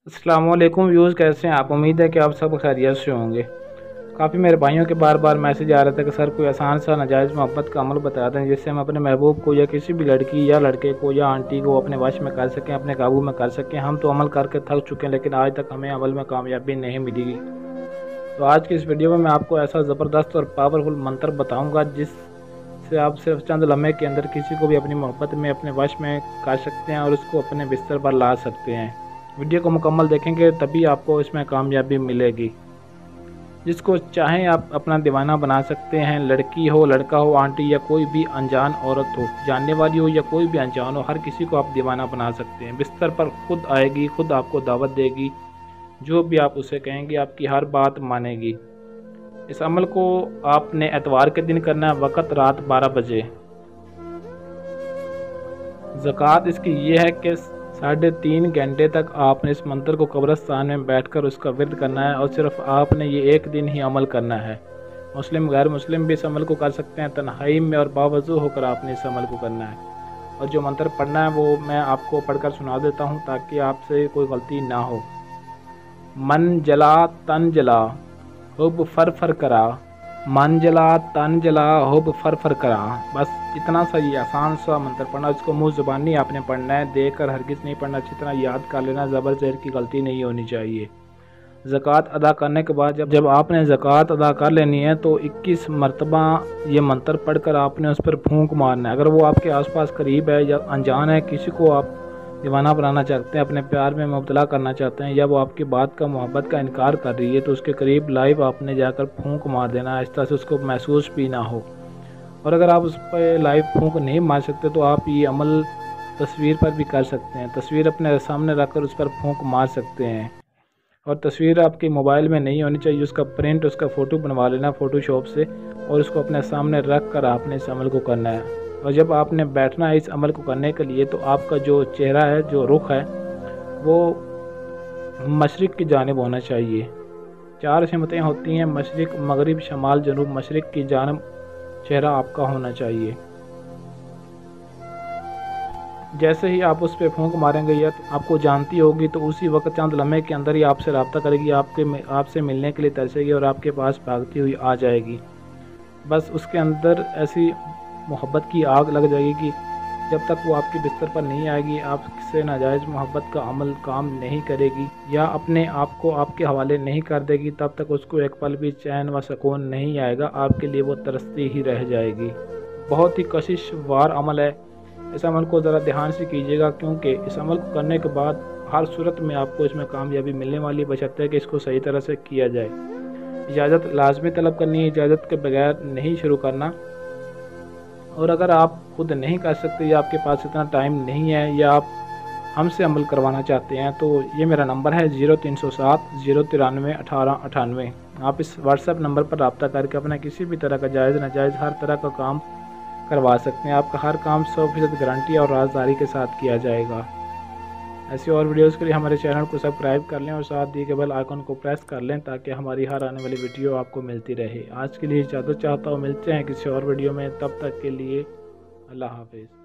अस्सलाम वालेकुम व्यूज़, कैसे हैं आप। उम्मीद है कि आप सब खैरियत से होंगे। काफ़ी मेरे भाइयों के बार बार मैसेज आ रहा था कि सर कोई आसान सा नाजायज़ मोहब्बत का अमल बता दें जिससे हम अपने महबूब को या किसी भी लड़की या लड़के को या आंटी को अपने वश में कर सकें, अपने काबू में कर सकें। हम तो अमल करके थक चुके हैं लेकिन आज तक हमें अमल में कामयाबी नहीं मिली। तो आज की इस वीडियो में मैं आपको ऐसा ज़बरदस्त और पावरफुल मंत्र बताऊँगा जिससे आप सिर्फ चंद लम्हे के अंदर किसी को भी अपनी मोहब्बत में अपने वश में कर सकते हैं और उसको अपने बिस्तर पर ला सकते हैं। वीडियो को मुकम्मल देखेंगे तभी आपको इसमें कामयाबी मिलेगी। जिसको चाहें आप अपना दीवाना बना सकते हैं, लड़की हो, लड़का हो, आंटी या कोई भी अनजान औरत हो, जानने वाली हो या कोई भी अनजान हो, हर किसी को आप दीवाना बना सकते हैं। बिस्तर पर खुद आएगी, खुद आपको दावत देगी, जो भी आप उसे कहेंगे आपकी हर बात मानेगी। इस अमल को आपने एतवार के दिन करना है, वक़्त रात 12 बजे। ज़कात इसकी ये है कि 3.5 घंटे तक आपने इस मंत्र को कब्रिस्तान में बैठकर उसका विर्द करना है और सिर्फ आपने ये एक दिन ही अमल करना है। मुस्लिम गैर मुस्लिम भी इस अमल को कर सकते हैं। तन्हाई में और बावजू होकर आपने इस अमल को करना है और जो मंत्र पढ़ना है वो मैं आपको पढ़कर सुना देता हूँ ताकि आपसे कोई गलती ना हो। मन जला तन जला हुब फर फर करा, मन जला तन जला हुब फर फर करा। बस इतना सा ये आसान सा मंत्र पढ़ना, इसको मुँह ज़बानी आपने पढ़ना है, देख कर हरगिज़ नहीं पढ़ना, अच्छी तरह याद कर लेना, ज़बर ज़ेर की गलती नहीं होनी चाहिए। ज़कात अदा करने के बाद जब आपने ज़कात अदा कर लेनी है तो 21 मरतबा ये मंत्र पढ़कर आपने उस पर फूंक मारना है। अगर वो आपके आसपास करीब है या अनजान है, किसी को आप दीवाना बनाना चाहते हैं, अपने प्यार में मुब्तला करना चाहते हैं या वो आपकी बात का मोहब्बत का इनकार कर रही है, तो उसके करीब लाइव आपने जाकर फूंक मार देना है, इस तरह से उसको महसूस भी ना हो। और अगर आप उस पर लाइव फूंक नहीं मार सकते तो आप ये अमल तस्वीर पर भी कर सकते हैं। तस्वीर अपने सामने रखकर उस पर फूंक मार सकते हैं और तस्वीर आपके मोबाइल में नहीं होनी चाहिए, उसका प्रिंट, उसका फ़ोटो बनवा लेना फ़ोटोशॉप से और उसको अपने सामने रख कर आपने इस अमल को करना है। और जब आपने बैठना है इस अमल को करने के लिए तो आपका जो चेहरा है, जो रुख है, वो मशरिक़ की जानिब होना चाहिए। 4 सिमतें होती हैं, मशरिक़, मगरिब, शमाल, जनूब। मशरिक़ की जानिब चेहरा आपका होना चाहिए। जैसे ही आप उस पर फूंक मारेंगे या तो आपको जानती होगी तो उसी वक्त चंद लम्हे के अंदर ही आपसे रब्ता करेगी, आपसे मिलने के लिए तरसेगी और आपके पास भागती हुई आ जाएगी। बस उसके अंदर ऐसी मोहब्बत की आग लग जाएगी कि जब तक वो आपके बिस्तर पर नहीं आएगी, आपसे नाजायज़ मोहब्बत का अमल काम नहीं करेगी या अपने आप को आपके हवाले नहीं कर देगी, तब तक उसको एक पल भी चैन व सुकून नहीं आएगा। आपके लिए वो तरसती ही रह जाएगी। बहुत ही कशिशवार अमल है। इस अमल को ज़रा ध्यान से कीजिएगा क्योंकि इस अमल को करने के बाद हर सूरत में आपको इसमें कामयाबी मिलने वाली, बशर्ते कि इसको सही तरह से किया जाए। इजाज़त लाजमी तलब करनी है, इजाज़त के बगैर नहीं शुरू करना। और अगर आप खुद नहीं कर सकते या आपके पास इतना टाइम नहीं है या आप हमसे अमल करवाना चाहते हैं तो ये मेरा नंबर है 0307 093 1898। आप इस व्हाट्सएप नंबर पर रब्ता करके अपना किसी भी तरह का जायज़ नाजायज़ हर तरह का काम करवा सकते हैं। आपका हर काम 100% गारंटी और राजदारी के साथ किया जाएगा। ऐसी और वीडियोस के लिए हमारे चैनल को सब्सक्राइब कर लें और साथ दिए गए बेल आइकन को प्रेस कर लें ताकि हमारी हर आने वाली वीडियो आपको मिलती रहे। आज के लिए इजाज़त चाहता हूँ, मिलते हैं किसी और वीडियो में, तब तक के लिए अल्लाह हाफिज़।